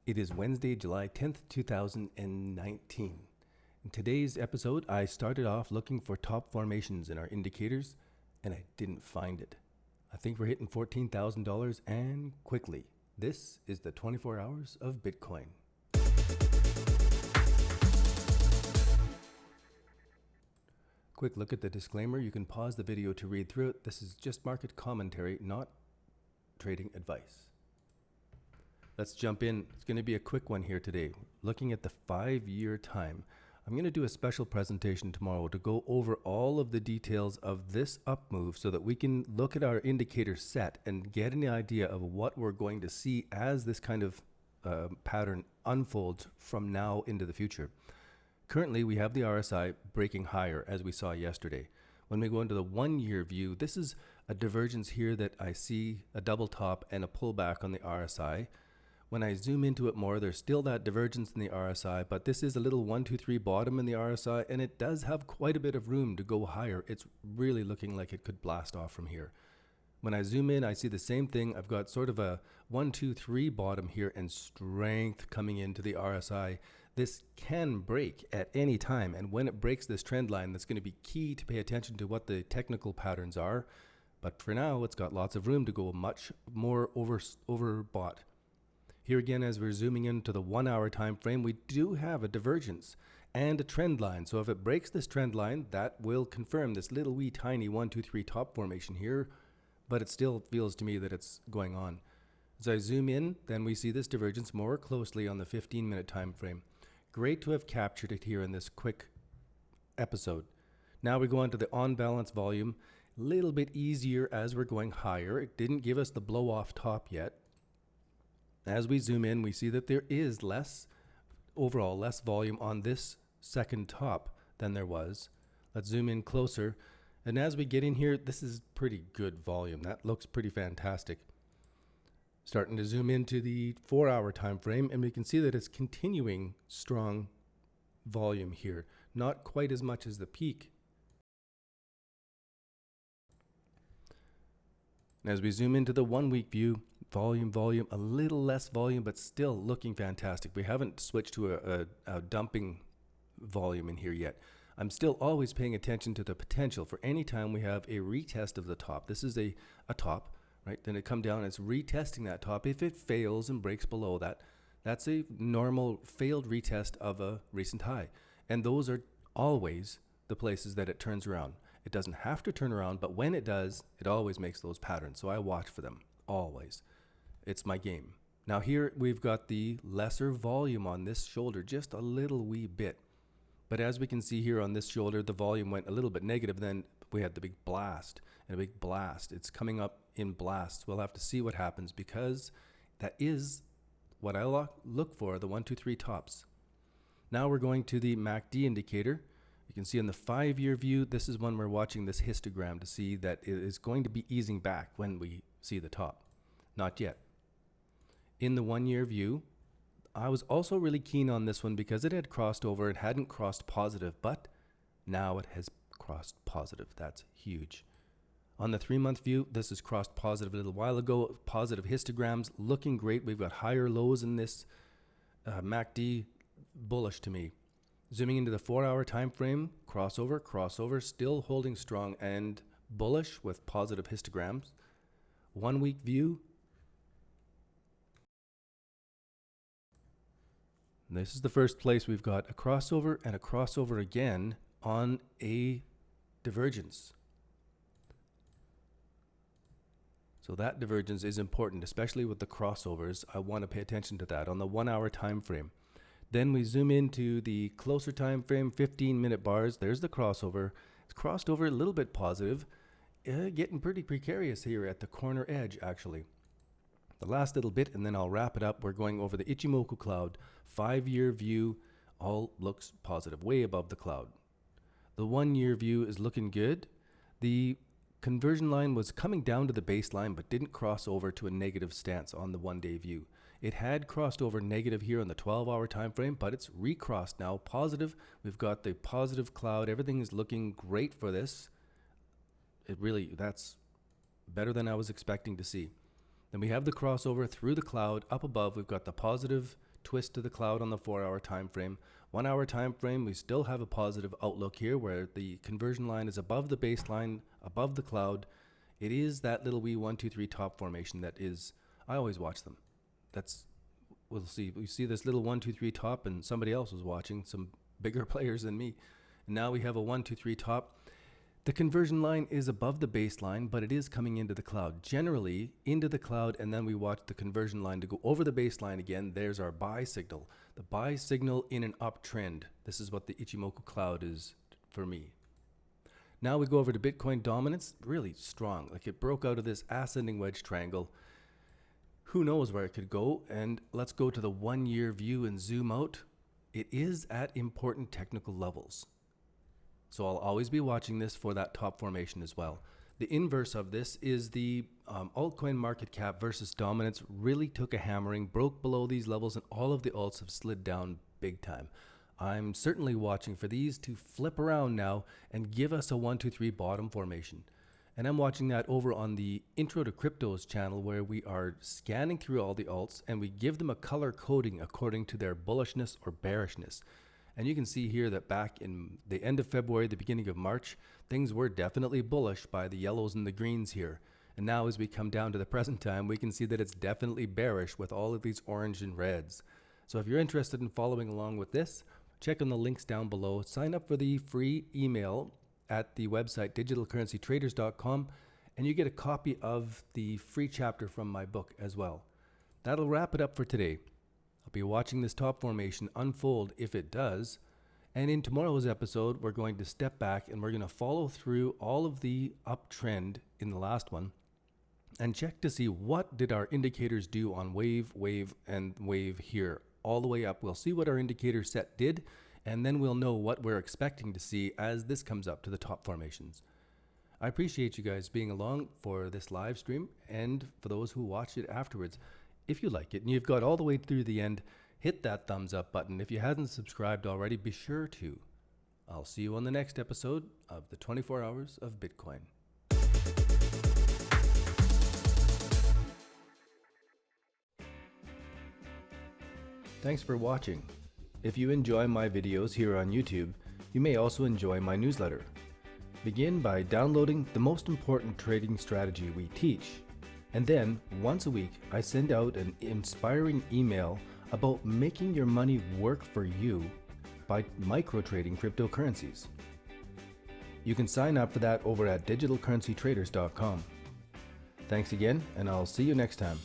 It is Wednesday, July 10th, 2019. In today's episode, I started off looking for top formations in our indicators, and I didn't find it. I think we're hitting $14,000 and quickly. This is the 24 hours of Bitcoin. Quick look at the disclaimer. You can pause the video to read through it. This is just market commentary, not trading advice. Let's jump in. It's going to be a quick one here today. Looking at the 5-year time. I'm going to do a special presentation tomorrow to go over all of the details of this up move so that we can look at our indicator set and get an idea of what we're going to see as this kind of pattern unfolds from now into the future. Currently, we have the RSI breaking higher as we saw yesterday. When we go into the 1-year view, this is a divergence here that I see a double top and a pullback on the RSI. When I zoom into it more, there's still that divergence in the RSI, but this is a little 1, 2, 3 bottom in the RSI, and it does have quite a bit of room to go higher. It's really looking like it could blast off from here. When I zoom in, I see the same thing. I've got sort of a 1, 2, 3 bottom here and strength coming into the RSI. This can break at any time, and when it breaks this trend line, that's going to be key to pay attention to what the technical patterns are. But for now, it's got lots of room to go much more overbought. Here again, as we're zooming into the 1-hour time frame, we do have a divergence and a trend line. So if it breaks this trend line, that will confirm this little wee tiny 1, 2, 3 top formation here, but it still feels to me that it's going on. As I zoom in, then we see this divergence more closely on the 15-minute time frame. Great to have captured it here in this quick episode. Now we go on to the on-balance volume. A little bit easier as we're going higher. It didn't give us the blow-off top yet. As we zoom in, we see that there is overall less volume on this second top than there was. Let's zoom in closer. And as we get in here, this is pretty good volume. That looks pretty fantastic. Starting to zoom into the 4-hour time frame, and we can see that it's continuing strong volume here. Not quite as much as the peak. And as we zoom into the 1-week view, volume, a little less volume, but still looking fantastic. We haven't switched to a dumping volume in here yet. I'm still always paying attention to the potential for any time we have a retest of the top. This is a top, right? Then it come down and it's retesting that top. If it fails and breaks below that, that's a normal failed retest of a recent high. And those are always the places that it turns around. It doesn't have to turn around, but when it does, it always makes those patterns. So I watch for them, always. It's my game. Now here we've got the lesser volume on this shoulder, just a little wee bit. But as we can see here on this shoulder, the volume went a little bit negative. Then we had the big blast and a big blast. It's coming up in blasts. We'll have to see what happens because that is what I look for, the 1, 2, 3 tops. Now we're going to the MACD indicator. You can see in the 5-year view, this is when we're watching this histogram to see that it is going to be easing back when we see the top. Not yet. In the 1-year view, I was also really keen on this one because it had crossed over. It hadn't crossed positive, but now it has crossed positive. That's huge. On the 3-month view, this has crossed positive a little while ago. Positive histograms looking great. We've got higher lows in this MACD, bullish to me. Zooming into the 4-hour time frame, crossover, still holding strong and bullish with positive histograms. 1-week view. This is the first place we've got a crossover and a crossover again on a divergence. So that divergence is important, especially with the crossovers. I want to pay attention to that on the 1-hour time frame. Then we zoom into the closer time frame, 15-minute bars. There's the crossover. It's crossed over a little bit positive. Getting pretty precarious here at the corner edge, actually. The last little bit, and then I'll wrap it up. We're going over the Ichimoku Cloud. 5-year view, all looks positive, way above the cloud. The 1-year view is looking good. The conversion line was coming down to the baseline, but didn't cross over to a negative stance on the 1-day view. It had crossed over negative here on the 12-hour time frame, but it's recrossed now positive. We've got the positive cloud. Everything is looking great for this. That's better than I was expecting to see. Then we have the crossover through the cloud. Up above, we've got the positive twist to the cloud on the 4-hour time frame. 1-hour time frame, we still have a positive outlook here where the conversion line is above the baseline, above the cloud. It is that little wee 1, 2, 3 top formation that is, I always watch them. We'll see. We see this little 1, 2, 3 top, and somebody else was watching, some bigger players than me. And now we have a 1, 2, 3 top. The conversion line is above the baseline, but it is coming into the cloud. Generally, into the cloud, and then we watch the conversion line to go over the baseline again. There's our buy signal. The buy signal in an uptrend. This is what the Ichimoku Cloud is for me. Now we go over to Bitcoin dominance. Really strong. Like it broke out of this ascending wedge triangle. Who knows where it could go? And let's go to the 1-year view and zoom out. It is at important technical levels. So I'll always be watching this for that top formation as well. The inverse of this is the altcoin market cap versus dominance really took a hammering, broke below these levels, and all of the alts have slid down big time. I'm certainly watching for these to flip around now and give us a 1, 2, 3 bottom formation. And I'm watching that over on the Intro to Cryptos channel where we are scanning through all the alts and we give them a color coding according to their bullishness or bearishness. And you can see here that back in the end of February, the beginning of March, things were definitely bullish by the yellows and the greens here. And now as we come down to the present time, we can see that it's definitely bearish with all of these orange and reds. So if you're interested in following along with this, check on the links down below. Sign up for the free email at the website digitalcurrencytraders.com, and you get a copy of the free chapter from my book as well. That'll wrap it up for today. I'll be watching this top formation unfold if it does. And in tomorrow's episode, we're going to step back and we're going to follow through all of the uptrend in the last one and check to see what did our indicators do on wave, wave, and wave here all the way up. We'll see what our indicator set did, and then we'll know what we're expecting to see as this comes up to the top formations. I appreciate you guys being along for this live stream and for those who watch it afterwards. If you like it and you've got all the way through the end, hit that thumbs up button. If you haven't subscribed already, be sure to. I'll see you on the next episode of the 24 Hours of Bitcoin. Thanks for watching. If you enjoy my videos here on YouTube, you may also enjoy my newsletter. Begin by downloading the most important trading strategy we teach. And then, once a week, I send out an inspiring email about making your money work for you by micro-trading cryptocurrencies. You can sign up for that over at digitalcurrencytraders.com. Thanks again, and I'll see you next time.